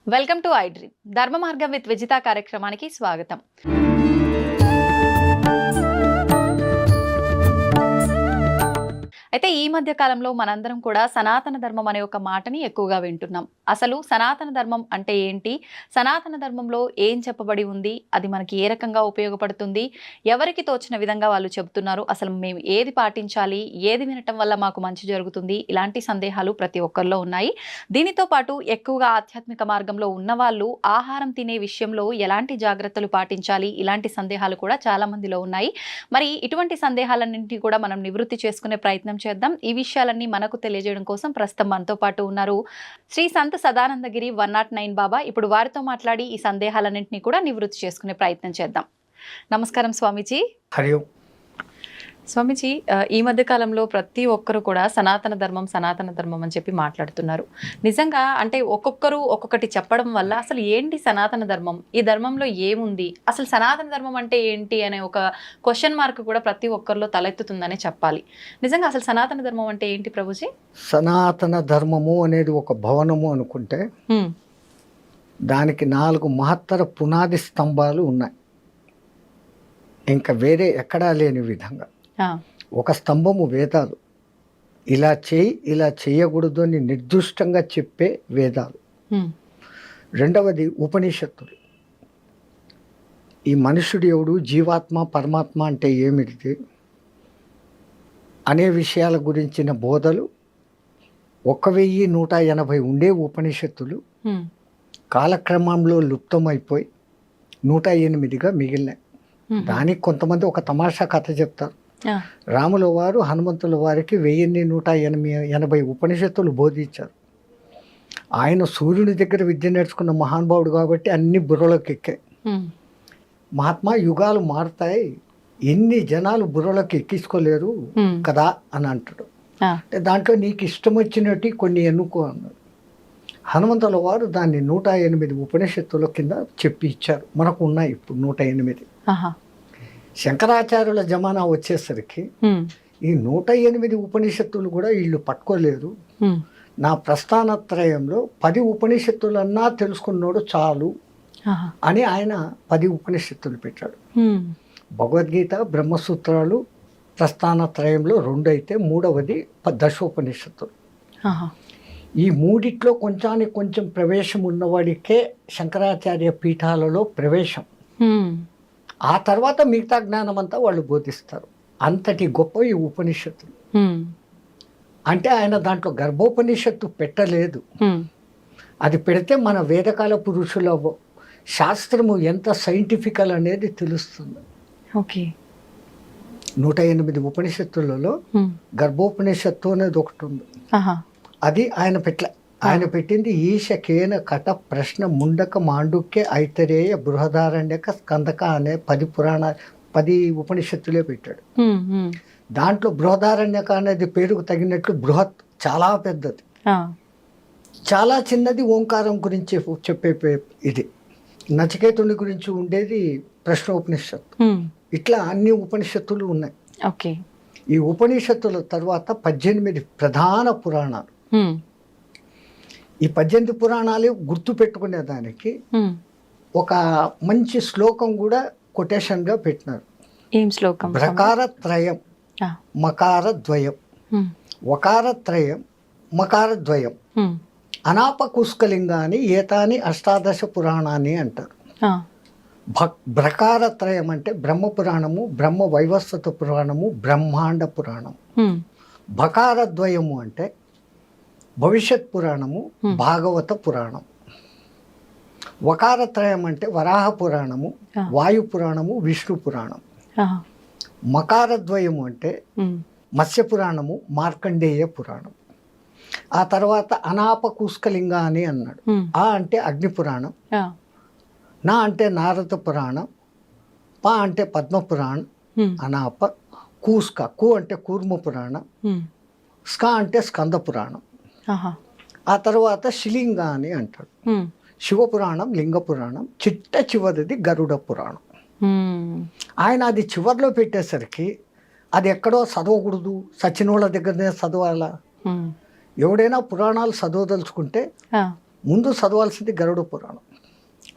Welcome to I dream ధర్మ మార్గం with Vijitha కార్యక్రమానికి స్వాగతం. అయితే ఈ మధ్య కాలంలో మనందరం కూడా సనాతన ధర్మం అనే ఒక మాటని ఎక్కువగా వింటున్నాం. అసలు సనాతన ధర్మం అంటే ఏంటి, సనాతన ధర్మంలో ఏం చెప్పబడి ఉంది, అది మనకి ఏ రకంగా ఉపయోగపడుతుంది, ఎవరికి తోచిన విధంగా వాళ్ళు చెబుతున్నారు, అసలు మేము ఏది పాటించాలి, ఏది వినటం వల్ల మాకు మంచి జరుగుతుంది, ఇలాంటి సందేహాలు ప్రతి ఒక్కరిలో ఉన్నాయి. దీనితో పాటు ఎక్కువగా ఆధ్యాత్మిక మార్గంలో ఉన్నవాళ్ళు ఆహారం తినే విషయంలో ఎలాంటి జాగ్రత్తలు పాటించాలి, ఇలాంటి సందేహాలు కూడా చాలా మందిలో ఉన్నాయి. మరి ఇటువంటి సందేహాలన్నింటినీ కూడా మనం నివృత్తి చేసుకునే ప్రయత్నం చేద్దాం. ఈ విషయాలన్నీ మనకు తెలియజేయడం కోసం ప్రస్తుతం మనతో పాటు ఉన్నారు శ్రీ సంత్ సదానందగిరి 109 బాబా. ఇప్పుడు వారితో మాట్లాడి ఈ సందేహాలన్నింటినీ కూడా నివృత్తి చేసుకునే ప్రయత్నం చేద్దాం. నమస్కారం స్వామీజీ. హరి ఓం. స్వామీజీ, ఈ మధ్య కాలంలో ప్రతి ఒక్కరు కూడా సనాతన ధర్మం అని చెప్పి మాట్లాడుతున్నారు. నిజంగా అంటే ఒక్కొక్కరు ఒక్కొక్కటి చెప్పడం వల్ల అసలు ఏంటి సనాతన ధర్మం, ఈ ధర్మంలో ఏముంది, అసలు సనాతన ధర్మం అంటే ఏంటి అనే ఒక క్వశ్చన్ మార్క్ కూడా ప్రతి ఒక్కరిలో తలెత్తుతుందనే చెప్పాలి. నిజంగా అసలు సనాతన ధర్మం అంటే ఏంటి ప్రభుజీ? సనాతన ధర్మము అనేది ఒక భవనము అనుకుంటే దానికి 4 మహత్తర పునాది స్తంభాలు ఉన్నాయి, ఇంకా వేరే ఎక్కడా లేని విధంగా. ఒక స్తంభము వేదాలు, ఇలా చేయి ఇలా చేయకూడదు అని నిర్దిష్టంగా చెప్పే వేదాలు. రెండవది ఉపనిషత్తులు. ఈ మనుషుడు ఎవడు, జీవాత్మ పరమాత్మ అంటే ఏమిటి అనే విషయాల గురించిన బోధలు 1180 ఉండే ఉపనిషత్తులు కాలక్రమంలో లుప్తమైపోయి 108గా మిగిలినాయి. దానికి కొంతమంది ఒక తమాషా కథ చెప్తారు. రాముల వారు హనుమంతుల వారికి 1180 ఉపనిషత్తులు బోధించారు. ఆయన సూర్యుని దగ్గర విద్య నేర్చుకున్న మహానుభావుడు కాబట్టి అన్ని బుర్రలోకి ఎక్కాయి. మహాత్మా, యుగాలు మారుతాయి, ఎన్ని జనాలు బుర్రలోకి ఎక్కించుకోలేరు కదా అని అంటాడు. దాంట్లో నీకు ఇష్టం వచ్చినట్టు కొన్ని ఎన్నుకో అన్నాడు. హనుమంతుల వారు దాన్ని 108 ఉపనిషత్తుల కింద చెప్పి ఇచ్చారు. మనకు ఉన్నాయి ఇప్పుడు 108. శంకరాచార్యుల జమానా వచ్చేసరికి ఈ 108 ఉపనిషత్తులు కూడా వీళ్ళు పట్టుకోలేరు. నా ప్రస్థానత్రయంలో 10 ఉపనిషత్తులన్నా తెలుసుకున్నాడు చాలు అని ఆయన 10 ఉపనిషత్తులు పెట్టాడు. భగవద్గీత, బ్రహ్మసూత్రాలు ప్రస్థానత్రయంలో 2 అయితే 3వది దశోపనిషత్తులు. ఈ మూడిట్లో కొంచానికి కొంచెం ప్రవేశం ఉన్నవాడికే శంకరాచార్య పీఠాలలో ప్రవేశం. ఆ తర్వాత మిగతా జ్ఞానం అంతా వాళ్ళు బోధిస్తారు. అంతటి గొప్ప ఈ ఉపనిషత్తులు. అంటే ఆయన దాంట్లో గర్భోపనిషత్తు పెట్టలేదు. అది పెడితే మన వేదకాల పురుషుల శాస్త్రము ఎంత సైంటిఫికల్ అనేది తెలుస్తుంది. 108 ఉపనిషత్తులలో గర్భోపనిషత్తు అనేది ఒకటి ఉంది. అది ఆయన ఆయన పెట్టింది ఈశకేన కట ప్రశ్న ముండక మాండుక్య ఐతరేయ బృహదారణ్యక స్కందక అనే 10 ఉపనిషత్తులే పెట్టాడు. దాంట్లో బృహదారణ్యక అనేది పేరుకు తగినట్లు బృహత్ చాలా పెద్దది, చాలా చిన్నది ఓంకారం గురించి చెప్పే ఇది. నచికేతుని గురించి ఉండేది ప్రశ్నోపనిషత్తు. ఇట్లా అన్ని ఉపనిషత్తులు ఉన్నాయి. ఈ ఉపనిషత్తుల తర్వాత 18 ప్రధాన పురాణాలు. ఈ 18 పురాణాలు గుర్తు పెట్టుకునేదానికి ఒక మంచి శ్లోకం కూడా కొటేషన్గా పెట్టినారు. ఏం శ్లోకం? ప్రకారత్రయం మకారద్వయం, వకారత్రయం మకారద్వయం, అనాపకుష్కలింగాని ఏతాని 18 పురాణాన్ని అంటారు. ప్రకారత్రయం అంటే బ్రహ్మపురాణము, బ్రహ్మ వైవస్వత పురాణము, బ్రహ్మాండ పురాణము. భకారద్వయము అంటే భవిష్యత్ పురాణము, భాగవత పురాణం. వకారత్రయం అంటే వరాహ పురాణము, వాయు పురాణము, విష్ణు పురాణం. మకారద్వయము అంటే మత్స్య పురాణము, మార్కండేయ పురాణం. ఆ తర్వాత అనాపకుష్కలింగ అని అన్నాడు. ఆ అంటే అగ్ని పురాణం, నా అంటే నారద పురాణం, పా అంటే పద్మ పురాణం, అనాప. కూస్క, కు అంటే కూర్మ పురాణం, స్క అంటే స్కంద పురాణం. ఆ తర్వాత శిలింగ అని అంటాడు. శివపురాణం, లింగ పురాణం, చివరిది గరుడ పురాణం. ఆయన అది చివరిలో పెట్టేసరికి అది ఎక్కడో చదవకూడదు, సచినోళ్ళ దగ్గరనే చదవాలా. ఎవడైనా పురాణాలు చదవదలుచుకుంటే ముందు చదవాల్సింది గరుడ పురాణం.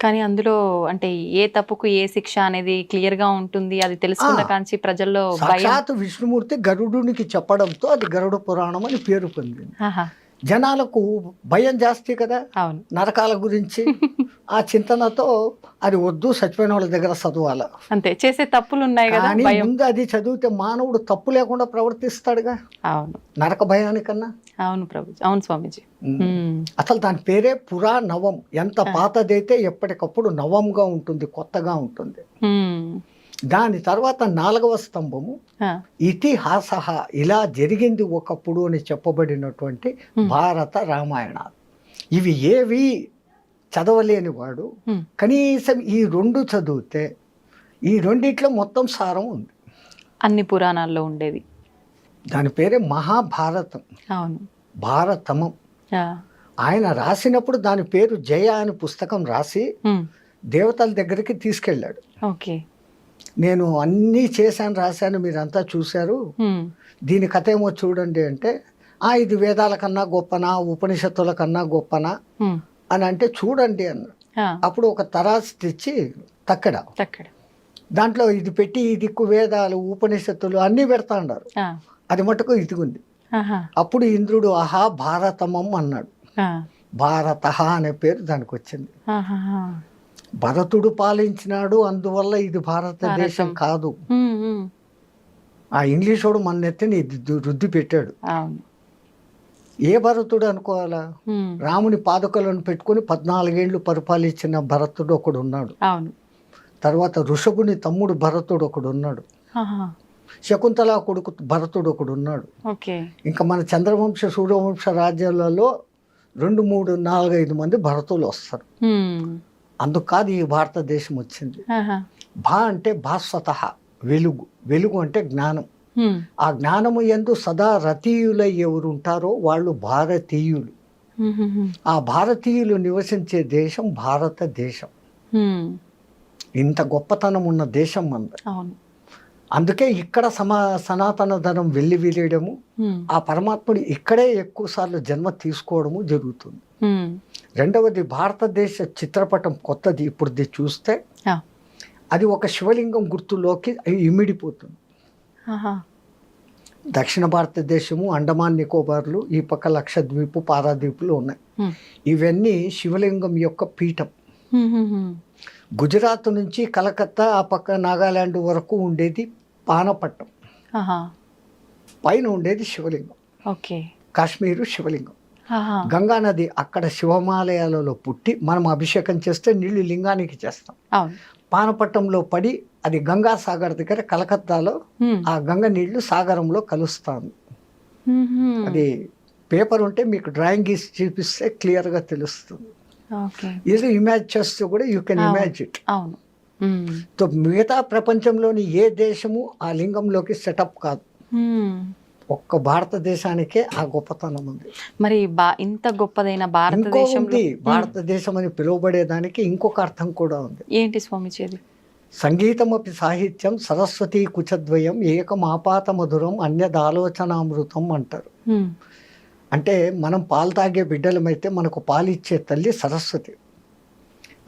కానీ అందులో అంటే ఏ తప్పుకు ఏ శిక్ష అనేది క్లియర్ గా ఉంటుంది, అది తెలుసుకున్న కాంచి ప్రజల్లో భయం. సాక్షాత్ విష్ణుమూర్తి గరుడునికి చెప్పడంతో అది గరుడ పురాణం అని పేరు పొందింది. ఆహా. జనాలకు భయం జాస్తి కదా అవును. నరకాల గురించి. ఆ చింతనతో అది వద్దు, చచ్చిపోయిన వాళ్ళ దగ్గర చదవాల. అంతే, చేసే తప్పులు ఉన్నాయి కదా, కానీ భయం. ముందు అది చదివితే మానవుడు తప్పు లేకుండా ప్రవర్తిస్తాడుగా అవును. నరక భయానికన్నా. అవును ప్రభుజీ, అవును స్వామీజీ. అసలు దాని పేరే పురా నవం. ఎంత పాతదైతే ఎప్పటికప్పుడు నవంగా ఉంటుంది, కొత్తగా ఉంటుంది. దాని తర్వాత 4వ స్తంభము ఇతిహాస, ఇలా జరిగింది ఒకప్పుడు అని చెప్పబడినటువంటి భారత రామాయణాలు. ఇవి ఏవి చదవలేని వాడు కనీసం ఈ 2 చదివితే ఈ రెండిట్లో మొత్తం సారం ఉంది. అన్ని పురాణాల్లో ఉండేది. దాని పేరే మహాభారతం. అవును. భారతమం. ఆయన రాసినప్పుడు దాని పేరు జయ అని పుస్తకం రాసి దేవతల దగ్గరికి తీసుకెళ్ళాడు. ఓకే. నేను అన్నీ చేశాను, రాశాను, మీరంతా చూశారు, దీని కథ ఏమో చూడండి అంటే, ఇది వేదాల కన్నా గొప్పనా, ఉపనిషత్తుల కన్నా గొప్పనా అని అంటే, చూడండి అన్న. అప్పుడు ఒక తరాసు తెచ్చి తక్కడ దాంట్లో ఇది పెట్టి, ఈ దిక్కు వేదాలు ఉపనిషత్తులు అన్నీ పెడతా ఉన్నారు. అది మటుకు ఇదిగుంది. అప్పుడు ఇంద్రుడు ఆహా భారతమం అన్నాడు. భారత అనే పేరు దానికి వచ్చింది. భరతుడు పాలించినాడు, అందువల్ల ఇది భారతదేశం కాదు. ఆ ఇంగ్లీషోడు మన నెత్తిని రుద్ది పెట్టాడు. ఏ భరతుడు అనుకోవాలా? రాముని పాదుకలను పెట్టుకుని 14 ఏళ్ళు పరిపాలించిన భరతుడు ఒకడు ఉన్నాడు. తర్వాత ఋషభుని తమ్ముడు భరతుడు ఒకడు ఉన్నాడు. శకుంతల కొడుకు భరతుడు ఒకడు ఉన్నాడు. ఇంకా మన చంద్రవంశ సూర్యవంశ రాజ్యాలలో 2, 3, 4, 5 మంది భరతులు వస్తారు. అందుకు కాదు ఈ భారతదేశం వచ్చింది. భా అంటే భాస్వత, వెలుగు. వెలుగు అంటే జ్ఞానం. ఆ జ్ఞానము యందు సదా రతీయులై ఎవరు ఉంటారో వాళ్ళు భారతీయులు. ఆ భారతీయులు నివసించే దేశం భారతదేశం. ఇంత గొప్పతనం ఉన్న దేశం మనది. అందుకే ఇక్కడ సనాతన ధనం వెళ్ళి వీలేయడము, ఆ పరమాత్ముడు ఇక్కడే ఎక్కువ సార్లు జన్మ తీసుకోవడము జరుగుతుంది. రెండవది, భారతదేశ చిత్రపటం కొత్తది. ఇప్పుడు చూస్తే అది ఒక శివలింగం గుర్తులోకి ఇమిడిపోతుంది. దక్షిణ భారతదేశము, అండమాన్ నికోబార్లు, ఈ పక్క లక్షద్వీపు, పారాద్వీపులు ఉన్నాయి. ఇవన్నీ శివలింగం యొక్క పీఠం. గుజరాత్ నుంచి కలకత్తా, ఆ పక్క నాగాలాండ్ వరకు ఉండేది పానపట్టం. పైన ఉండేది శివలింగం. కాశ్మీరు శివలింగం. గంగా నది అక్కడ శివమాలయాలలో పుట్టి మనం అభిషేకం చేస్తే నీళ్లు లింగానికి చేస్తాం. పానపట్టంలో పడి అది గంగా సాగర్ దగ్గర కలకత్తాలో ఆ గంగ నీళ్లు సాగరంలో కలుస్తాను. అది పేపర్ ఉంటే మీకు డ్రాయింగ్ గీసి చూపిస్తే క్లియర్గా తెలుస్తుంది. ఇది ఇమాజిన్ చేస్తూ కూడా you can imagine it. So మిగతా ప్రపంచంలోని ఏ దేశము ఆ లింగంలోకి సెటప్ కాదు. ఒక్క భారతదేశానికే ఆ గొప్పతనం ఉంది. మరి ఇంత గొప్పదైన భారతదేశం అని పిలువబడేదానికి ఇంకొక అర్థం కూడా ఉంది. ఏంటి స్వామిజీ? సంగీతమపి సాహిత్యం సరస్వతీ కుచద్వయం ఏకమాపాత మధురం అన్యదాలోచనామృతం అంటారు. అంటే మనం పాలు తాగే బిడ్డలమైతే మనకు పాలు ఇచ్చే తల్లి సరస్వతి.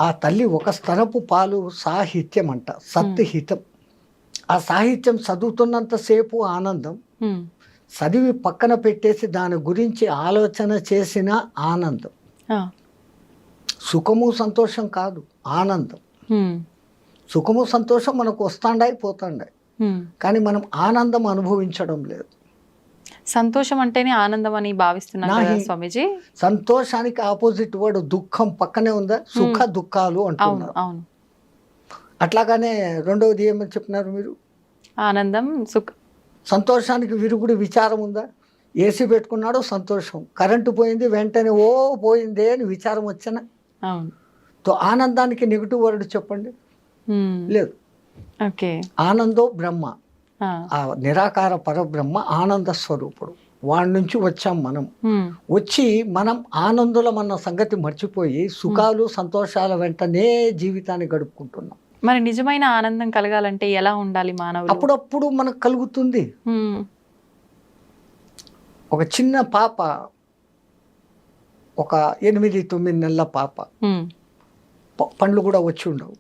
ఆ తల్లి ఒక స్తనపు పాలు సాహిత్యం అంట, సత్హితం. ఆ సాహిత్యం చదువుతున్నంతసేపు ఆనందం, చదివి పక్కన పెట్టేసి దాని గురించి ఆలోచన చేసిన ఆనందం. సుఖము సంతోషం కాదు, ఆనందం. సుఖము సంతోషం మనకు వస్తాండాయి పోతాండాయి, కానీ మనం ఆనందం అనుభవించడం లేదు. సంతోషం అంటేనే ఆనందం అని భావిస్తున్నాను స్వామీజీ. సంతోషానికి ఆపోజిట్ వర్డ్ దుఃఖం పక్కనే ఉందా? సుఖ దుఃఖాలు అంటున్నారు. అట్లాగానే రెండవది ఏమని చెప్పినారు మీరు? ఆనందం, సుఖ. సంతోషానికి విరుగుడు విచారం ఉందా? ఏసీ పెట్టుకున్నాడు సంతోషం, కరెంటు పోయింది వెంటనే ఓ పోయిందే అని విచారం వచ్చిన. తో ఆనందానికి నెగిటివ్ వర్డ్ చెప్పండి. లేదు. ఆనందో బ్రహ్మ, ఆ నిరాకార పరబ్రహ్మ ఆనంద స్వరూపుడు. వాడి నుంచి వచ్చాం మనం. వచ్చి మనం ఆనందులం అన్న సంగతి మర్చిపోయి సుఖాలు సంతోషాల వెంటనే జీవితాన్ని గడుపుకుంటున్నాం. మరి నిజమైన ఆనందం కలగాలంటే ఎలా ఉండాలి మానవుడు? అప్పుడప్పుడు మనకు కలుగుతుంది. ఒక చిన్న పాప ఒక 8-9 నెలల పాప, పండ్లు కూడా వచ్చి ఉండవు.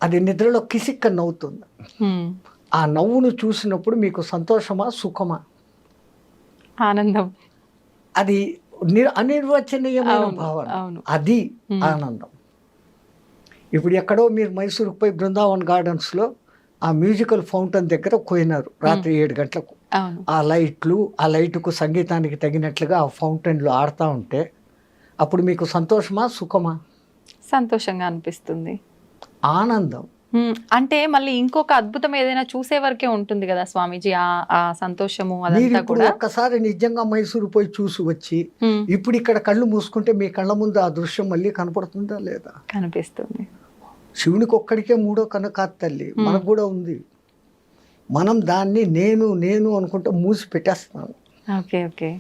అది నిద్రలో కిసిక్క నవ్వుతుంది. ఆ నవ్వును చూసినప్పుడు మీకు సంతోషమా, సుఖమా? ఆనందం. అది అనిర్వచనీయమైన భావన, అది ఆనందం. ఇప్పుడు ఎక్కడో మీరు మైసూరుకు పోయి బృందావన్ గార్డెన్స్లో ఆ మ్యూజికల్ ఫౌంటైన్ దగ్గర పోయినారు రాత్రి 7 గంటలకు. ఆ లైటుకు సంగీతానికి తగినట్లుగా ఆ ఫౌంటైన్లు ఆడుతూ ఉంటే అప్పుడు మీకు సంతోషమా, సుఖమా? సంతోషంగా అనిపిస్తుంది, ఆనందం. అంటే మళ్ళీ ఇంకొక అద్భుతం ఏదైనా చూసే వరకే ఉంటుంది కదా స్వామీజీ, ఆ సంతోషము అదంతా కూడా. కూడా ఒక్కసారి నిజంగా మైసూరు పోయి చూసి వచ్చి ఇప్పుడు ఇక్కడ కళ్ళు మూసుకుంటే మీ కళ్ళ ముందు ఆ దృశ్యం మళ్ళీ కనపడుతుందా లేదా? కనిపిస్తుంది. శివునికి ఒక్కడికే 3వ కన్ను కాదు తల్లి, మనకు కూడా ఉంది. మనం దాన్ని నేను నేను అనుకుంటే మూసి పెట్టేస్తున్నాను. Okay okay.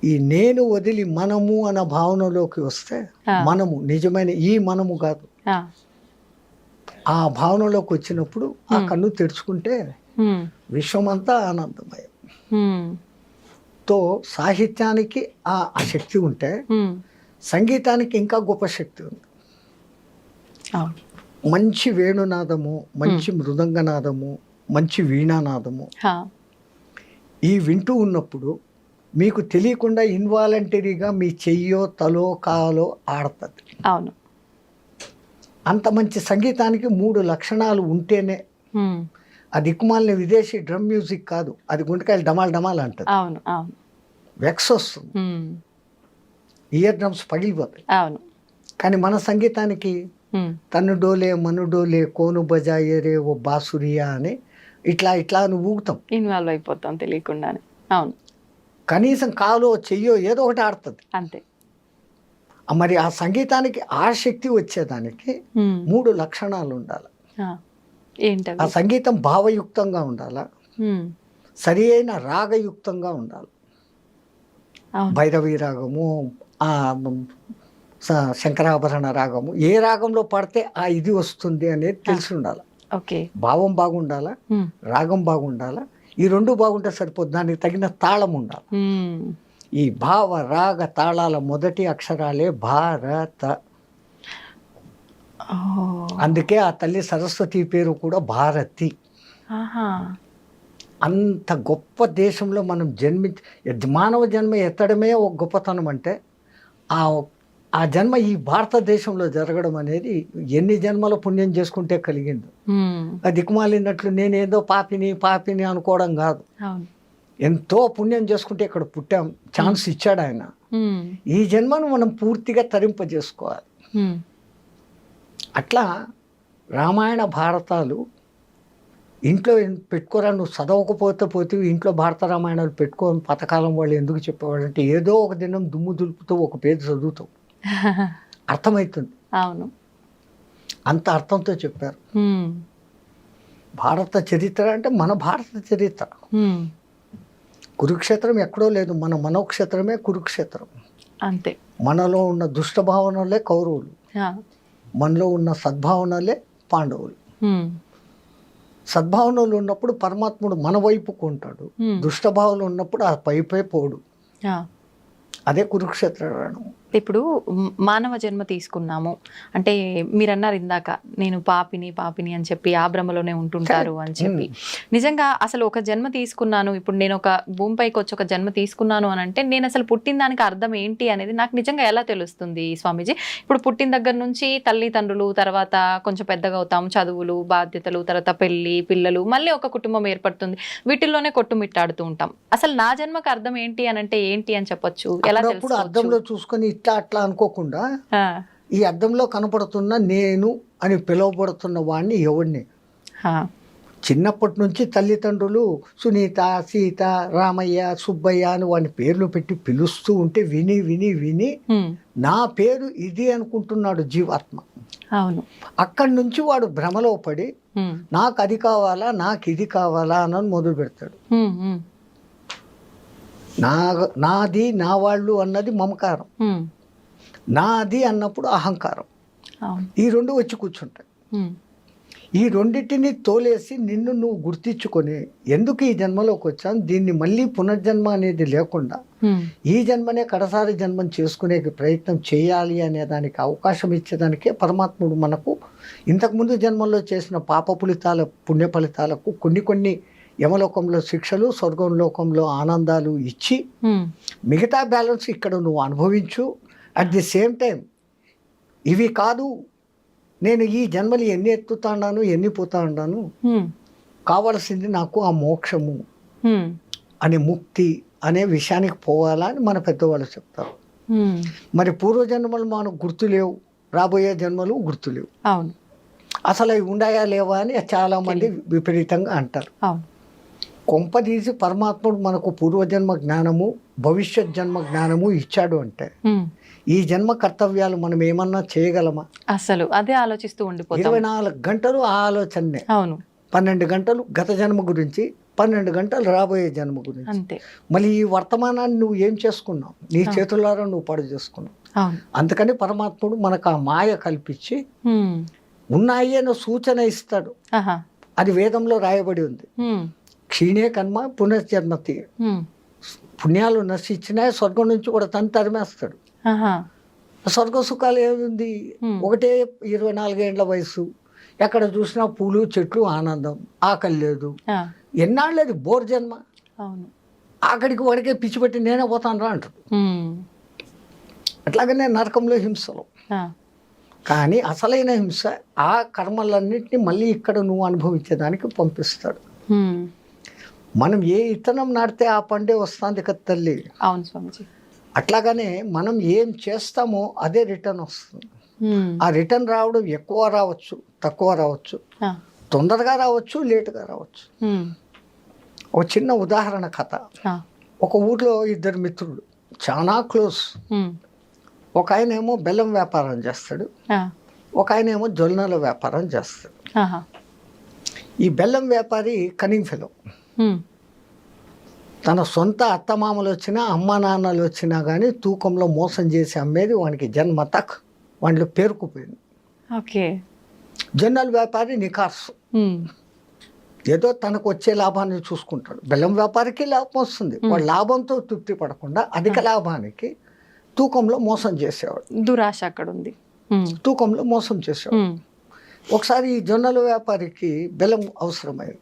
ఈ నేను వదిలి మనము అన్న భావనలోకి వస్తే మనము నిజమైన ఈ మనము కాదు. ఆ భావనలోకి వచ్చినప్పుడు ఆ కన్ను తెరుచుకుంటే విశ్వమంతా ఆనందమయం. తో సాహిత్యానికి ఆ శక్తి ఉంటే సంగీతానికి ఇంకా గొప్ప శక్తి ఉంది. మంచి వేణునాదము, మంచి మృదంగనాదము, మంచి వీణానాదము ఈ వింటూ ఉన్నప్పుడు మీకు తెలియకుండా ఇన్వాలంటరీగా మీ చెయ్యో తలో కాలో ఆడుతుంది. అవును. అంత మంచి సంగీతానికి 3 లక్షణాలు ఉంటేనే. ఆ దిక్కుమాలిన విదేశీ డ్రమ్ మ్యూజిక్ కాదు, అది గుంటకాయలు డమాల్ డమాల్ అంటది. అవును అవును. వెక్స్ వస్తుంది, ఇయర్ డ్రమ్స్ పగిలిపోతాయి. అవును. కానీ మన సంగీతానికి తను డోలే మను డోలే కోను బజాయే రే ఓ బాసురియా అని ఇట్లా ఇట్లా అని ఊగుతాం, ఇన్వాల్వ్ అయిపోతాం తెలియకుండానే. అవును. కనీసం కాలో చెయ్యో ఏదో ఒకటి ఆడుతుంది అంతే. మరి ఆ సంగీతానికి ఆ శక్తి వచ్చేదానికి 3 లక్షణాలు ఉండాలి. ఏంటవి? ఆ సంగీతం భావయుక్తంగా ఉండాలా, సరి అయిన రాగయుక్తంగా ఉండాలి. భైరవి రాగము, శంకరాభరణ రాగము, ఏ రాగంలో పడితే ఆ ఇది వస్తుంది అనేది తెలిసి ఉండాలి. ఓకే. భావం బాగుండాలా, రాగం బాగుండాలా, ఈ 2 బాగుంటే సరిపోదు. దానికి తగిన తాళం ఉండాలి. ఈ భావ రాగ తాళాల మొదటి అక్షరాలే భారత. అందుకే ఆ తల్లి సరస్వతి పేరు కూడా భారతి. అంత గొప్ప దేశంలో మనం మానవ జన్మ ఎత్తడమే ఒక గొప్పతనం. అంటే ఆ జన్మ ఈ భారతదేశంలో జరగడం అనేది ఎన్ని జన్మల పుణ్యం చేసుకుంటే కలిగింది. అది దిక్కుమాలినట్లు నేనేదో పాపిని అనుకోవడం కాదు. ఎంతో పుణ్యం చేసుకుంటే ఇక్కడ పుట్టాం, ఛాన్స్ ఇచ్చాడు ఆయన. ఈ జన్మను మనం పూర్తిగా తరింపజేసుకోవాలి. అట్లా రామాయణ భారతాలు ఇంట్లో పెట్టుకోరా, నువ్వు చదవకపోతే ఇంట్లో భారత రామాయణాలు పెట్టుకోని పథకాలం వాళ్ళు ఎందుకు చెప్పేవాడు అంటే, ఏదో ఒక దినం దుమ్ము దులుపుతూ ఒక పేరు చదువుతావు, అర్థమవుతుంది. అవును. అంత అర్థంతో చెప్పారు. భారత చరిత్ర అంటే మన భారత చరిత్ర. కురుక్షేత్రం ఎక్కడో లేదు, మన మనోక్షేత్రమే కురుక్షేత్రం. అంతే. మనలో ఉన్న దుష్ట భావనలే కౌరవులు, మనలో ఉన్న సద్భావనలే పాండవులు. సద్భావనలు ఉన్నప్పుడు పరమాత్ముడు మన వైపుకు ఉంటాడు, దుష్టభావనలు ఉన్నప్పుడు ఆ పైపై పోడు. అదే కురుక్షేత్ర రణం. ఇప్పుడు మానవ జన్మ తీసుకున్నాము అంటే మీరు అన్నారు ఇందాక, నేను పాపిని అని చెప్పి ఆ భ్రమలోనే ఉంటుంటారు అని చెప్పి. నిజంగా అసలు ఒక జన్మ తీసుకున్నాను, ఇప్పుడు నేను ఒక భూమిపైకి వచ్చి ఒక జన్మ తీసుకున్నాను అని అంటే నేను అసలు పుట్టిన దానికి అర్థం ఏంటి అనేది నాకు నిజంగా ఎలా తెలుస్తుంది స్వామీజీ? ఇప్పుడు పుట్టిన దగ్గర నుంచి తల్లిదండ్రులు, తర్వాత కొంచెం పెద్దగా అవుతాము, చదువులు, బాధ్యతలు, తర్వాత పెళ్లి, పిల్లలు, మళ్ళీ ఒక కుటుంబం ఏర్పడుతుంది, వీటిల్లోనే కొట్టుమిట్టాడుతూ ఉంటాం. అసలు నా జన్మకు అర్థం ఏంటి అని అంటే ఏంటి అని చెప్పొచ్చు? ఎలా తెలుసు? అద్దంలో చూసుకొని ఇట్లా అట్లా అనుకోకుండా ఈ అద్దంలో కనపడుతున్న నేను అని పిలువబడుతున్న వాడిని ఎవడిని చిన్నప్పటి నుంచి తల్లిదండ్రులు సునీత, సీత, రామయ్య, సుబ్బయ్య అని వాడిని పేర్లు పెట్టి పిలుస్తూ ఉంటే విని విని విని నా పేరు ఇది అనుకుంటున్నాడు జీవాత్మ. అవును. అక్కడి నుంచి వాడు భ్రమలో పడి నాకు అది కావాలా, నాకు ఇది కావాలా అని మొదలు పెడతాడు. నాది, నా వాళ్ళు అన్నది మమకారం, నాది అన్నప్పుడు అహంకారం. ఈ 2 వచ్చి కూర్చుంటాయి. ఈ రెండింటిని తోలేసి నిన్ను నువ్వు గుర్తించుకొని ఎందుకు ఈ జన్మలోకి వచ్చాను, దీన్ని మళ్ళీ పునర్జన్మ అనేది లేకుండా ఈ జన్మనే కడసారి జన్మం చేసుకునే ప్రయత్నం చేయాలి అనే దానికి అవకాశం ఇచ్చేదానికే పరమాత్ముడు మనకు ఇంతకుముందు జన్మల్లో చేసిన పాప ఫలితాల పుణ్య ఫలితాలకు కొన్ని యమలోకంలో శిక్షలు, స్వర్గంలోకంలో ఆనందాలు ఇచ్చి మిగతా బ్యాలెన్స్ ఇక్కడ నువ్వు అనుభవించు. అట్ ది సేమ్ టైం ఇవి కాదు, నేను ఈ జన్మలు ఎన్ని ఎత్తుతాను ఎన్ని పోతా ఉన్నాను, కావలసింది నాకు ఆ మోక్షము అనే ముక్తి అనే విషయానికి పోవాలా అని మన పెద్దవాళ్ళు చెప్తారు. మరి పూర్వజన్మలు మనకు గుర్తులేవు, రాబోయే జన్మలు గుర్తులేవు. అవును, అసలు అవి ఉన్నాయా లేవా అని చాలా మంది విపరీతంగా అంటారు. కొంపదీసి పరమాత్ముడు మనకు పూర్వజన్మ జ్ఞానము భవిష్యత్ జన్మ జ్ఞానము ఇచ్చాడు అంటే ఈ జన్మ కర్తవ్యాలు మనం ఏమన్నా చేయగలమా? అసలు అదే ఆలోచిస్తూ ఉండిపోతాం. 24 గంటలు ఆ ఆలోచనే. అవును, 12 గంటలు గత జన్మ గురించి, 12 గంటలు రాబోయే జన్మ గురించి. అంతే. మళ్ళీ ఈ వర్తమానాన్ని నువ్వు ఏం చేసుకున్నావు? నీ చేతులారా నువ్వు పాడు చేసుకున్నావు. అందుకని పరమాత్ముడు మనకు ఆ మాయ కల్పించి ఉన్నాయి అన్న సూచన ఇస్తాడు. అది వేదంలో రాయబడి ఉంది. క్షీణే కర్మ పునర్జన్మతి. పుణ్యాలు నశించినా స్వర్గం నుంచి కూడా తరిమేస్తాడు. స్వర్గ సుఖాలు ఏముంది? ఒకటే 24 ఏళ్ల వయసు, ఎక్కడ చూసినా పూలు చెట్లు ఆనందం, ఆకలి లేదు. ఎన్నాళ్ళది బోర్ జన్మ. ఆఖడికి వాడికే పిచ్చి పెట్టి నేనే పోతాను రా అంటాడు. అట్లాగనే నరకంలో హింసలు. కానీ అసలైన హింస ఆ కర్మలన్నింటినీ మళ్ళీ ఇక్కడ నువ్వు అనుభవించేదానికి పంపిస్తాడు. మనం ఏ ఇత్తనం నాటితే ఆ పండే వస్తుంది కదా తల్లి. అవును స్వామిజీ. అట్లాగనే మనం ఏం చేస్తామో అదే రిటర్న్ వస్తుంది. ఆ రిటర్న్ రావడం ఎక్కువ రావచ్చు, తక్కువ రావచ్చు, తొందరగా రావచ్చు, లేటుగా రావచ్చు. ఒక చిన్న ఉదాహరణ కథ. ఒక ఊర్లో 2 మిత్రులు చాలా క్లోజ్. ఒక ఆయన ఏమో బెల్లం వ్యాపారం చేస్తాడు, ఒక ఆయన ఏమో జొన్నల వ్యాపారం చేస్తాడు. ఈ బెల్లం వ్యాపారి కనింగ్ ఫెలో. తన సొంత అత్తమామలు వచ్చినా అమ్మ నాన్నలు వచ్చినా కానీ తూకంలో మోసం చేసి అమ్మేది వానికి జన్మ తక్ వాటిలో పేరుకుపోయింది. జొన్నల వ్యాపారి నికార్సు, ఏదో తనకు వచ్చే లాభాన్ని చూసుకుంటాడు. బెల్లం వ్యాపారికి లాభం వస్తుంది, వాడు లాభంతో తృప్తి పడకుండా అధిక లాభానికి తూకంలో మోసం చేసేవాడు. దురాశ అక్కడ ఉంది. తూకంలో మోసం చేసేవాడు. ఒకసారి ఈ జొన్నల వ్యాపారికి బెల్లం అవసరమైంది.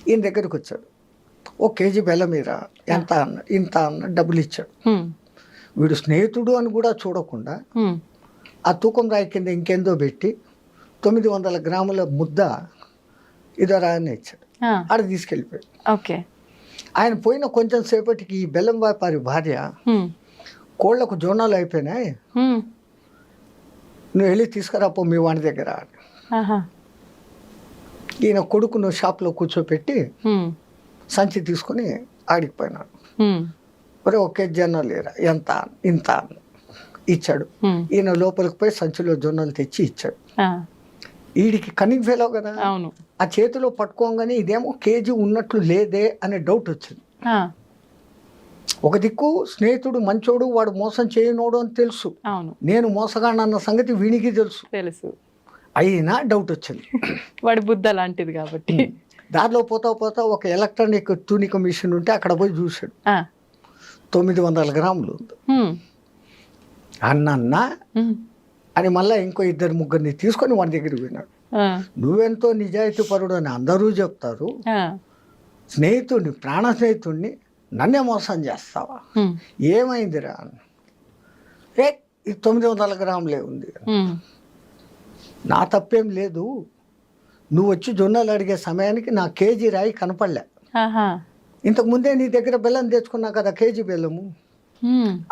ఈయన దగ్గరికి వచ్చాడు. 1 కేజీ బెల్లం మీరా ఎంత అన్న, ఇంత అన్న డబ్బులు ఇచ్చాడు. వీడు స్నేహితుడు అని కూడా చూడకుండా ఆ తూకం రాయి కింద ఇంకెందో పెట్టి 900 గ్రాముల ముద్ద ఇదరా అని ఇచ్చాడు. ఆడ తీసుకెళ్ళిపోయాడు. ఆయన పోయిన కొంచెం సేపటికి ఈ బెల్లం వ్యాపారి భార్య, కోళ్లకు జొన్నలు అయిపోయినాయి, నువ్వు వెళ్ళి తీసుకురాపో మీ వాడి దగ్గర. ఈయన కొడుకును షాప్లో కూర్చోపెట్టి సంచి తీసుకుని ఆడికిపోయినాడు. మరి 1 కేజీ జొన్నలు లేరా ఎంత, ఇంత ఇచ్చాడు. ఈయన లోపలికి పోయి సంచిలో జొన్నలు తెచ్చి ఇచ్చాడు. వీడికి కనింగ్ ఫెలో కదా, ఆ చేతిలో పట్టుకోగానే ఇదేమో కేజీ ఉన్నట్లు లేదే అనే డౌట్ వచ్చింది. ఒక దిక్కు స్నేహితుడు మంచోడు, వాడు మోసం చేయనోడు అని తెలుసు, నేను మోసగాడన్న సంగతి వీనికి తెలుసు. అయినా డౌట్ వచ్చింది. వాడి బుద్ధ లాంటిది కాబట్టి. దారిలో పోతా ఒక ఎలక్ట్రానిక్ తూనిక మిషన్ ఉంటే అక్కడ పోయి చూశాడు. 900 గ్రాములు ఉంది. అన్న అని మళ్ళీ ఇంకో 2-3 తీసుకొని వాడి దగ్గరికి పోయినాడు. నువ్వెంతో నిజాయితీ పరుడు అని అందరూ చెప్తారు, స్నేహితుడిని, ప్రాణ స్నేహితుడిని నన్నే మోసం చేస్తావా, ఏమైందిరా? ఏ 900 గ్రాములే ఉంది. నా తప్పేం లేదు, నువ్వు వచ్చి జొన్నలు అడిగే సమయానికి నా కేజీ రాయి కనపడలే. ఇంతకు ముందే నీ దగ్గర బెల్లం తెచ్చుకున్నా కదా, కేజీ బెల్లము.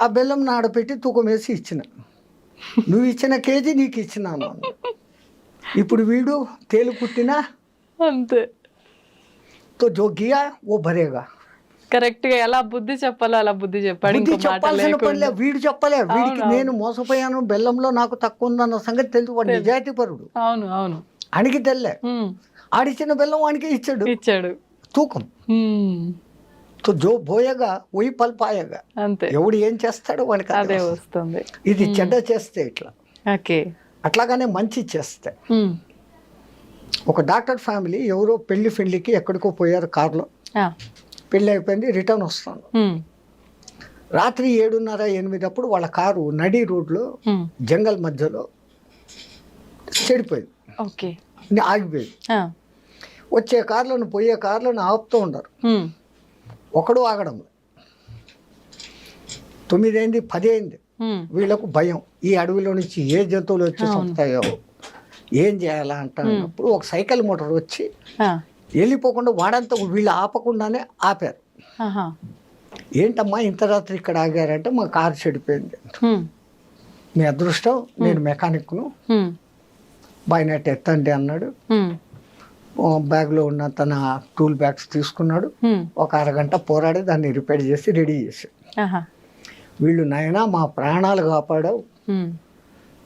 ఆ బెల్లం నాడపెట్టి తూకం వేసి ఇచ్చిన, నువ్వు ఇచ్చిన కేజీ నీకు ఇచ్చినాను. ఇప్పుడు వీడు తేలు పుట్టినా అంతే, తో జో గియా ఓ భరేగా. కరెక్ట్ గా ఎలా బుద్ధి చెప్పాలో అలా బుద్ధి చెప్పాడు. బుద్ధి చెప్పాల్సిన పనిలే, వీడు చెప్పలే. వీడికి నేను మోసపోయాను, బెల్లంలో నాకు తక్కువ ఉందన్న సంగతి తెలుసు. వాడు నిజాయితీ పరుడు. అవును అడిగి తెల్లే. ఆడిచ్చిన బెల్లం వానికి ఇచ్చాడు తూకం. తో జో బోయగా ఒయి పల్పాయగా. అంతే, ఎవడు ఏం చేస్తాడో వానికి అదే వస్తుంది. ఇది చెడ్డ చేస్తే ఇట్లా, ఓకే, అట్లాగానే మంచి చేస్తే ఒక డాక్టర్ ఫ్యామిలీ ఎవరో పెళ్లికి ఎక్కడికో పోయారు కారులో. పెళ్ళి అయిపోయింది, రిటర్న్ వస్తాను. రాత్రి 7:30, 8 అప్పుడు వాళ్ళ కారు నడి రోడ్లో జంగల్ మధ్యలో చెడిపోయింది. ఓకే, ఆగిపోయింది. వచ్చే కార్లను పోయే కార్లను ఆపుతూ ఉండరు, ఒకడు ఆగడం. 9 అయింది, 10 అయింది. వీళ్ళకు భయం, ఈ అడవిలో నుంచి ఏ జంతువులు వచ్చి చంపుతాయో, ఏం చేయాలా అంటున్నప్పుడు ఒక సైకిల్ మోటార్ వచ్చి వెళ్ళిపోకుండా వాడంతా వీళ్ళు ఆపకుండానే ఆపారు. ఏంటమ్మా ఇంత రాత్రి ఇక్కడ ఆగారంటే మా కారు చెడిపోయింది. మీ అదృష్టం, నేను మెకానిక్ను, బాయ్నెట్ ఎత్తండి అన్నాడు. బ్యాగ్లో ఉన్న తన టూల్ బ్యాగ్స్ తీసుకున్నాడు. ఒక అరగంట పోరాడి దాన్ని రిపేర్ చేసి రెడీ చేశాడు. వీళ్ళు నాయనా మా ప్రాణాలు కాపాడావు,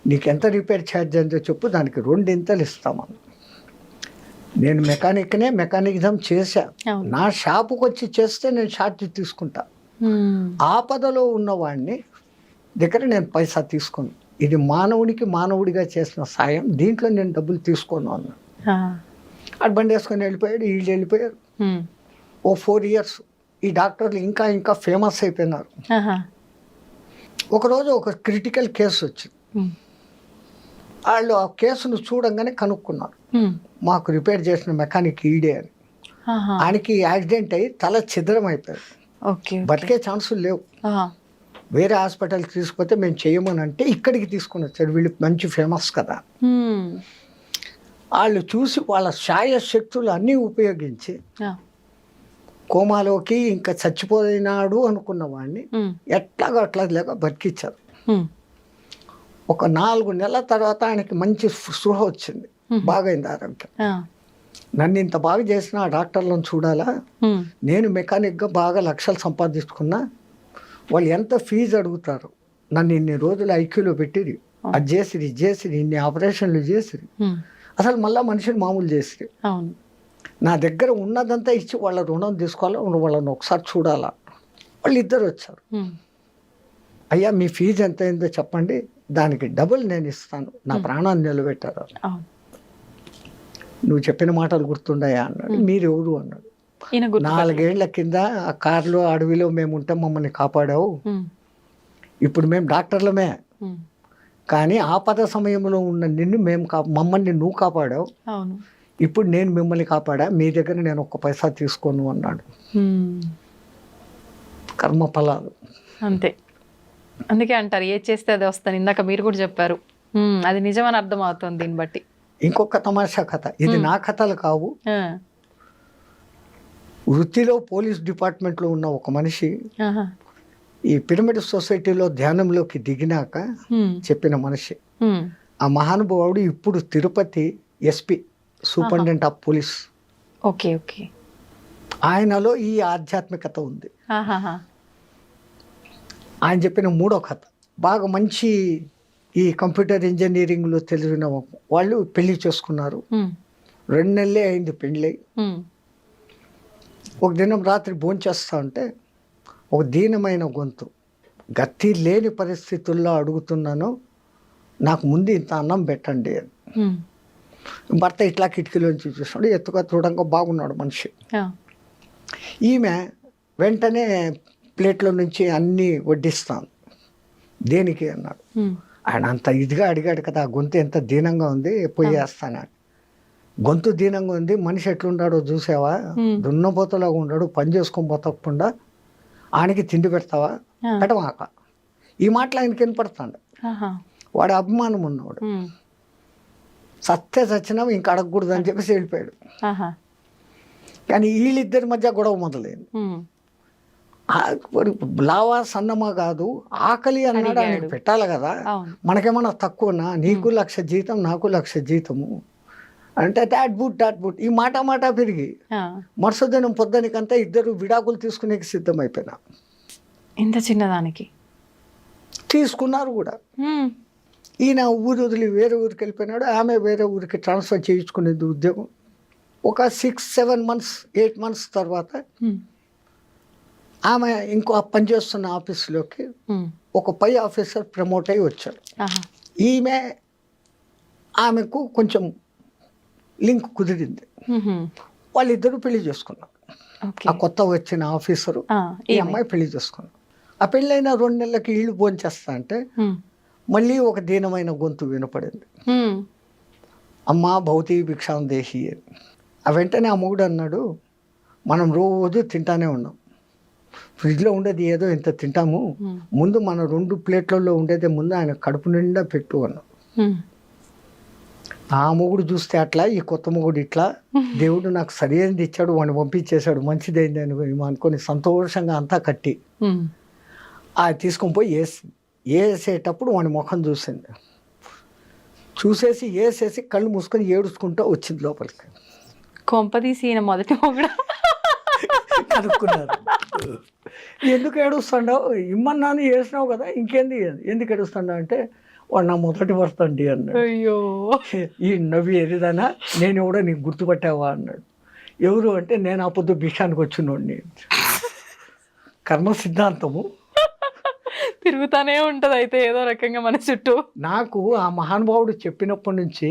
నీకెంత రిపేర్ ఛార్జ్ అందో చెప్పు, దానికి 2 ఇస్తామని. నేను మెకానిజం చేశా, నా షాపుకి వచ్చి చేస్తే నేను ఛార్జ్ తీసుకుంటా. ఆపదలో ఉన్నవాడిని దగ్గర నేను పైసా తీసుకోను, ఇది మానవుడిగా చేసిన సాయం, దీంట్లో నేను డబ్బులు తీసుకోను అన్నాడు. అటు బండి వేసుకొని వెళ్ళిపోయాడు, వీళ్ళు వెళ్ళిపోయారు. ఓ 4 years ఈ డాక్టర్లు ఇంకా ఫేమస్ అయిపోయినారు. ఒకరోజు ఒక క్రిటికల్ కేసు వచ్చింది. వాళ్ళు ఆ కేసును చూడంగానే కనుక్కున్నారు, మాకు రిపేర్ చేసిన మెకానిక్ ఈడే అని. ఆయనకి యాక్సిడెంట్ అయ్యి తల ఛిద్రం అయిపోయాడు, బతికే ఛాన్సులు లేవు. వేరే హాస్పిటల్కి తీసుకుపోతే మేము చేయమని అంటే ఇక్కడికి తీసుకుని వచ్చాడు. వీళ్ళు మంచి ఫేమస్ కదా. వాళ్ళు చూసి వాళ్ళ శక్తులు అన్నీ ఉపయోగించి కోమాలోకి ఇంకా చచ్చిపోయినాడు అనుకున్న వాడిని ఎట్లాగో అట్లా లేక బతికిచ్చారు. ఒక 4 నెలల తర్వాత ఆయనకి మంచి స్పృహ వచ్చింది, బాగైంది ఆరోగ్యం. నన్ను ఇంత బాగా చేసిన ఆ డాక్టర్లను చూడాలా, నేను మెకానిక్గా బాగా లక్షలు సంపాదించుకున్నా, వాళ్ళు ఎంత ఫీజు అడుగుతారు, నన్ను ఇన్ని రోజులు ఐక్యూలో పెట్టిరి, అది చేసిరి ఇది చేసిరి, ఇన్ని ఆపరేషన్లు చేసిరి, అసలు మళ్ళీ మనిషిని మామూలు చేసిరి. నా దగ్గర ఉన్నదంతా ఇచ్చి వాళ్ళ రుణం తీసుకోవాలా, వాళ్ళని ఒకసారి చూడాలా. వాళ్ళు 2 వచ్చారు. అయ్యా మీ ఫీజు ఎంత అయిందో చెప్పండి, దానికి డబుల్ నేను ఇస్తాను, నా ప్రాణాన్ని నిలబెట్టారు. నువ్వు చెప్పిన మాటలు గుర్తుండయా అన్నాడు. మీరెవరు అన్నాడు. 4 ఏళ్ల కింద ఆ కారులో అడవిలో మేము ఉంటే మమ్మల్ని కాపాడావు, ఇప్పుడు మేము డాక్టర్లమే, కానీ ఆపద సమయంలో ఉన్న నిన్ను మమ్మల్ని నువ్వు కాపాడావు, ఇప్పుడు నేను మిమ్మల్ని కాపాడా, మీ దగ్గర నేను 1 పైసా తీసుకోను అన్నాడు. కర్మ ఫలాలు అంతే. అందుకే అంటారు ఏది చేస్తే అది వస్తాను, ఇందాక మీరు కూడా చెప్పారు, అది నిజమని అర్థం అవుతుంది దీన్ని బట్టి. ఇంకొక తమాషా కథ, ఇది నా కథలు కావు. వృత్తిలో పోలీస్ డిపార్ట్మెంట్లో ఉన్న ఒక మనిషి ఈ పిరమిడ్ సొసైటీలో ధ్యానంలోకి దిగినాక చెప్పిన మనిషి. ఆ మహానుభావుడు ఇప్పుడు Tirupati SP, superintendent of police. Okay okay. ఆయనలో ఈ ఆధ్యాత్మికత ఉంది. ఆయన చెప్పిన 3వ కథ బాగా మంచి, ఈ కంప్యూటర్ ఇంజనీరింగ్లో తెలిసిన వాళ్ళు పెళ్లి చేసుకున్నారు. 2 నెలలే అయింది పెళ్ళి. ఒక దినం రాత్రి భోంచేస్తా ఉంటే ఒక దీనమైన గొంతు, గతి లేని పరిస్థితుల్లో అడుగుతున్నాను, నాకు ముందు ఇంత అన్నం పెట్టండి అని. భర్త ఇట్లా కిటికీలోంచి చూస్తున్నాడు, ఎత్తుగా చూడంగా బాగున్నాడు మనిషి. ఈమె వెంటనే ప్లేట్లో నుంచి అన్నీ వడ్డిస్తాను. దేనికి అన్నాడు. ఆయన అంత ఇదిగా అడిగాడు కదా, ఆ గొంతు ఎంత దీనంగా ఉంది, పోయేస్తాను. గొంతు దీనంగా ఉంది, మనిషి ఎట్లుంటాడో చూసావా, దున్నపోతలాగా ఉన్నాడు, పని చేసుకొని పోతకుండా ఆయనకి తిండి పెడతావా, పెట్టమాక. ఈ మాటలు ఆయనకి వినపడతాడు. వాడు అభిమానం ఉన్నవాడు, చచ్చినా ఇంకా అడగకూడదు అని చెప్పేసి వెళ్ళిపోయాడు. కానీ వీళ్ళిద్దరి మధ్య గొడవ మొదలైంది. లావా సన్నమా కాదు, ఆకలి అన్నాడు, ఆయనకు పెట్టాలి కదా, మనకేమన్నా తక్కువనా, నీకు 1,00,000 జీతం నాకు 1,00,000 జీతము అంటే డాట్ బుట్ ఈ మాట పెరిగి మరుసదినం పొద్దునికంతా ఇద్దరు విడాకులు తీసుకునే సిద్ధమైపోయినా. ఇంత చిన్నదానికి తీసుకున్నారు కూడా. ఈయన ఊరు వదిలి వేరే ఊరికి వెళ్ళిపోయినాడు, ఆమె వేరే ఊరికి ట్రాన్స్ఫర్ చేయించుకునేది ఉద్యోగం. ఒక 6-7 months 8 months తర్వాత ఆమె ఇంకో పనిచేస్తున్న ఆఫీసులోకి ఒక పై ఆఫీసర్ ప్రమోట్ అయ్యి వచ్చాడు. ఆమెకు కొంచెం లింక్ కుదిరింది. వాళ్ళిద్దరూ పెళ్లి చేసుకున్నారు. ఓకే. ఆ కొత్త వచ్చిన ఆఫీసరు ఈ ఈమె. అమ్మాయి పెళ్లి చేసుకున్నారు. ఆ పెళ్ళైన 2 నెలలకి ఇళ్ళు భోంచేస్తా అంటే మళ్ళీ ఒక దీనమైన గొంతు వినపడింది, అమ్మా భౌతి భిక్షాం దేహి అని. ఆ వెంటనే ఆ మొగుడు అన్నాడు, మనం రోజు తింటానే ఉన్నాం, ఫ్రిడ్జ్లో ఉండేది ఏదో ఇంత తింటాము, ముందు మన 2 ప్లేట్లలో ఉండేది ముందు ఆయన కడుపు నిండా పెట్టు అన్నాం. ఆ మొగుడు చూస్తే అట్లా, ఈ కొత్త మొగుడు ఇట్లా, దేవుడు నాకు సరైనది ఇచ్చాడు, వాడిని పంపించేశాడు, మంచిదైంది అని అనుకొని సంతోషంగా అంతా కట్టి తీసుకొని పోయి వేసేటప్పుడు వాడి ముఖం చూసింది. చూసేసి వేసేసి కళ్ళు మూసుకొని ఏడుచుకుంటూ వచ్చింది లోపలికి. కొంపదీసి ఈయన మొదటి మొగుడు. కనుక్కున్నారు, ఎందుకు ఏడుస్తాడావు, ఇమ్మన్నాను వేసినావు కదా, ఇంకేంది ఎందుకు ఏడుస్తాడా అంటే, వాడు నా మొదటి భర్త అండి అన్నాడు. అయ్యో. ఈ నవ్వి ఎరిదానా, నేను కూడా నీకు గుర్తుపట్టావా అన్నాడు. ఎవరు అంటే, నేను ఆ పొద్దు భిక్షానికి వచ్చినోడిని. కర్మ సిద్ధాంతము తిరుగుతానే ఉంటది అయితే ఏదో రకంగా మన చుట్టూ. నాకు ఆ మహానుభావుడు చెప్పినప్పటి నుంచి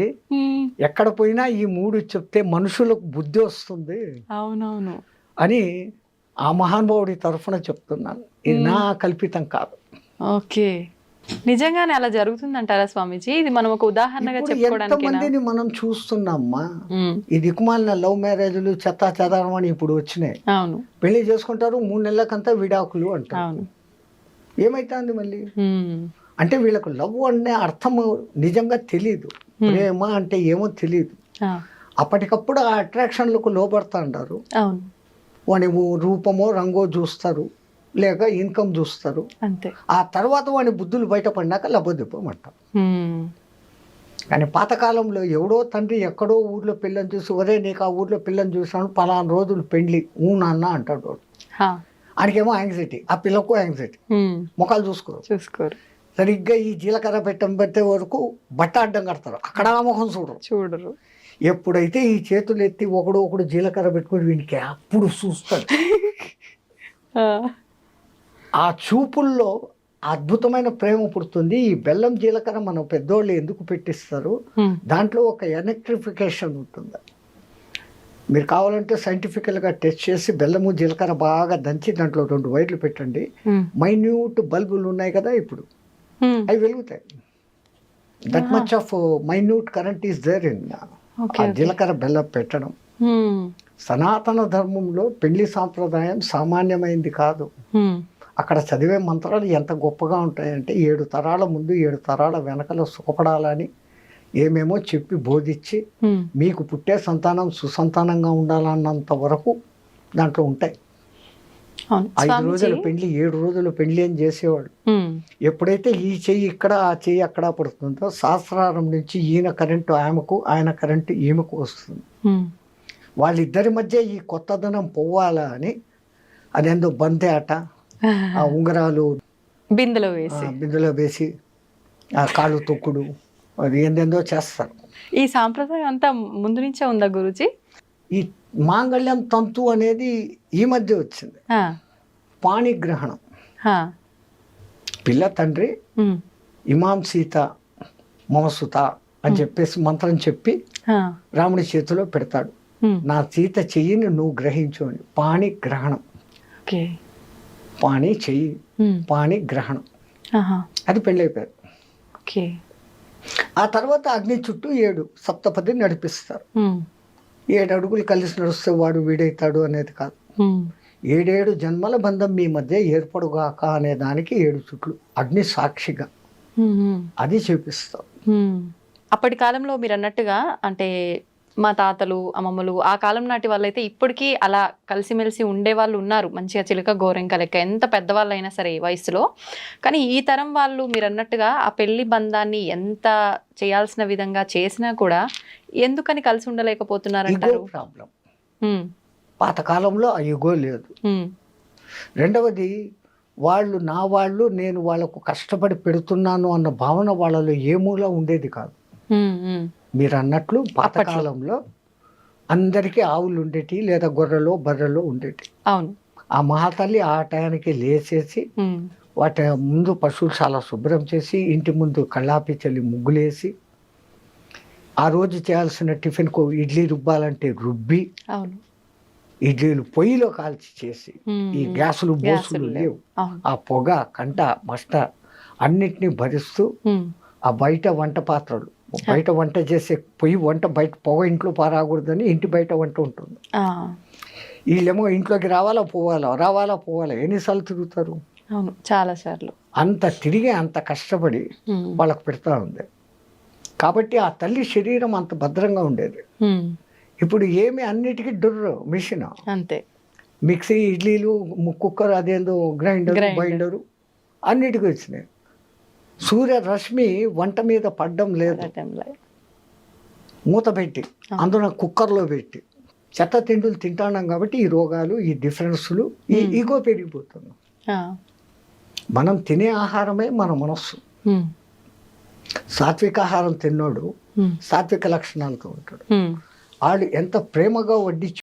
ఎక్కడ పోయినా ఈ 3 చెప్తే మనుషులకు బుద్ధి వస్తుంది అవునవును అని ఆ మహానుభావుడి తరఫున చెప్తున్నాను, ఇది నా కల్పితం కాదు. ఓకే. నిజంగానే అలా జరుగుతుందంటారా స్వామీజీ? ఇది మనం ఒక ఉదాహరణగా చెప్పుకోవడానికి. ఎంతమందిని మనం చూస్తున్నామ్మా, ఈ దిక్కుమాలిన లవ్ మ్యారేజ్లు చెత్తా చెదారం అని ఇప్పుడు వచ్చినాయి. అవును. పెళ్లి చేసుకుంటారు, 3 నెలలకంతా విడాకులు అంటారు. అవును. ఏమైతుంది మళ్ళీ అంటే, వీళ్ళకు లవ్ అనే అర్థం నిజంగా తెలియదు, ప్రేమ అంటే ఏమో తెలియదు. అప్పటికప్పుడు ఆ అట్రాక్షన్లకు లోపడతా అంటారు. అవును. వాడి రూపమో రంగో చూస్తారు, లేక ఇన్కమ్ చూస్తారు, అంతే. ఆ తర్వాత వాడి బుద్ధులు బయటపడినాక లబ్బదిప్పమంటారు. కానీ పాతకాలంలో ఎవడో తండ్రి ఎక్కడో ఊర్లో పిల్లని చూసి, ఒరే నీకు ఆ ఊర్లో పిల్లని చూసాను, పలానా రోజులు పెళ్లి నాన్న అంటాడు వాడు. ఆయనకేమో యాంగ్జైటీ, ఆ పిల్లకు యాంగ్జైటీ, ముఖాలు చూసుకోరు. సరిగ్గా ఈ జీలకర్ర పెట్టే వరకు బట్ట అడ్డం కడతారు, అక్కడ ఆ ముఖం చూడరు. ఎప్పుడైతే ఈ చేతులు ఎత్తి ఒకడు జీలకర్ర పెట్టుకుని వీనికి అప్పుడు చూస్తాడు. ఆ చూపుల్లో అద్భుతమైన ప్రేమ పుడుతుంది. ఈ బెల్లం జీలకర్ర మనం పెద్దోళ్ళు ఎందుకు పెట్టిస్తారు, దాంట్లో ఒక ఎలక్ట్రిఫికేషన్ ఉంటుంది. మీరు కావాలంటే సైంటిఫికల్గా టెస్ట్ చేసి బెల్లము జీలకర్ర బాగా దంచి దాంట్లో 2 వైర్లు పెట్టండి, మైన్యూట్ బల్బులు ఉన్నాయి కదా ఇప్పుడు, అవి వెలుగుతాయి. That much of minute current is there in జీలకర్ర బెల్లం పెట్టడం. సనాతన ధర్మంలో పెళ్లి సాంప్రదాయం సామాన్యమైంది కాదు. అక్కడ చదివే మంత్రాలు ఎంత గొప్పగా ఉంటాయంటే, 7 తరాల ముందు 7 తరాల వెనకలో సుఖపడాలని ఏమేమో చెప్పి బోధించి, మీకు పుట్టే సంతానం సుసంతానంగా ఉండాలన్నంత వరకు దాంట్లో ఉంటాయి. 5 రోజుల పెళ్లి 7 రోజుల పెళ్లి అని చేసేవాడు. ఎప్పుడైతే ఈ చెయ్యి ఇక్కడ ఆ చెయ్యి అక్కడ పడుతుందో, శాస్త్రారం నుంచి ఈయన కరెంటు ఆమెకు, ఆయన కరెంటు ఈమెకు వస్తుంది. వాళ్ళిద్దరి మధ్య ఈ కొత్తదనం పోవాలా అని అదేందో బంతే ఆట, ఆ ఉంగరాలు బిందెలో వేసి ఆ కాళ్ళు తొక్కుడు, అది ఏందేందో చేస్తారు. ఈ సాంప్రదాయం అంతా ముందు నుంచే ఉందా గురూజీ? ఈ మాంగళ్యం తంతు అనేది ఈ మధ్య వచ్చింది. పాణిగ్రహణం, పిల్ల తండ్రి ఇమాం సీత మమసుత అని చెప్పేసి మంత్రం చెప్పి రాముడి చేతిలో పెడతాడు, నా సీత చెయ్యిని నువ్వు గ్రహించు అని. పాణిగ్రహణం, పాణి చెయ్యి, పాణిగ్రహణం, అది పెళ్ళైపోయారు. ఆ తర్వాత అగ్ని చుట్టూ 7 సప్తపది నడిపిస్తారు. 7 అడుగులు కలిసి నడుస్తే వాడు వీడైతాడు అనేది కాదు. 7 జన్మల బంధం మీ మధ్య ఏర్పడుగాక అనే దానికి 7 చుట్లు అగ్ని సాక్షిగా అది చూపిస్తాం. అప్పటి కాలంలో మీరు అన్నట్టుగా, అంటే మా తాతలు అమ్మమ్మలు ఆ కాలం నాటి వాళ్ళైతే ఇప్పటికీ అలా కలిసిమెలిసి ఉండే వాళ్ళు ఉన్నారు, మంచిగా చిలుక గోరెంక లెక్క, ఎంత పెద్దవాళ్ళు అయినా సరే వయసులో. కానీ ఈ తరం వాళ్ళు మీరు అన్నట్టుగా ఆ పెళ్లి బంధాన్ని ఎంత చేయాల్సిన విధంగా చేసినా కూడా ఎందుకని కలిసి ఉండలేకపోతున్నారంటారు? ప్రాబ్లం. పాతకాలంలో ఆ యుగో లేదు. రెండవది, వాళ్ళు నా వాళ్ళు, నేను వాళ్ళకు కష్టపడి పెడుతున్నాను అన్న భావన వాళ్ళలో ఏ మూల ఉండేది కాదు. మీరు అన్నట్లు పాతకాలంలో అందరికీ ఆవులు ఉండేటి, లేదా గొర్రెలో బర్రెలో ఉండేటి. అవును. ఆ మహాతల్లి ఆ టయానికి లేచేసి వాటి ముందు పశువులు చాలా శుభ్రం చేసి, ఇంటి ముందు కళ్ళాపి చల్లి ముగ్గులేసి, ఆ రోజు చేయాల్సిన టిఫిన్కు ఇడ్లీ రుబ్బాలంటే రుబ్బి అవును. ఇడ్లీలు పొయ్యిలో కాల్చి చేసి, ఈ గ్యాసులు బోసులు గ్యాసులు లేవు. లేవు. అవును. ఆ పొగ కంట మస్ట అన్నిటినీ భరిస్తూ ఆ బయట వంట పాత్రలు, బయట వంట చేసే పొయ్యి వంట బయట పొగ ఇంట్లో పారాకూడదని ఇంటి బయట వంట ఉంటుంది. వీళ్ళేమో ఇంట్లోకి రావాలా పోవాలా ఎన్నిసార్లు తిరుగుతారు? అవును, చాలా సార్లు. అంత తిరిగి అంత కష్టపడి వాళ్ళకు పెడతా ఉంది. కాబట్టి ఆ తల్లి శరీరం అంత భద్రంగా ఉండేది. ఇప్పుడు ఏమి అన్నిటికీ మిషన్, అంతే. మిక్సీ, ఇడ్లీలు, కుక్కర్, అదేందో గ్రైండర్, బైండరు అన్నిటికీ వచ్చినాయి. సూర్యరశ్మి వంట మీద పడ్డం లేదు. మూత పెట్టి అందులో కుక్కర్లో పెట్టి చెత్త తిండులు తింటున్నాం కాబట్టి ఈ రోగాలు, ఈ డిఫరెన్స్లు, ఈ ఈగో పెరిగిపోతున్నాం. మనం తినే ఆహారమే మన మనస్సు. సాత్విక ఆహారం తిన్నోడు సాత్విక లక్షణాలతో ఉంటాడు. వాళ్ళు ఎంత ప్రేమగా వడ్డించి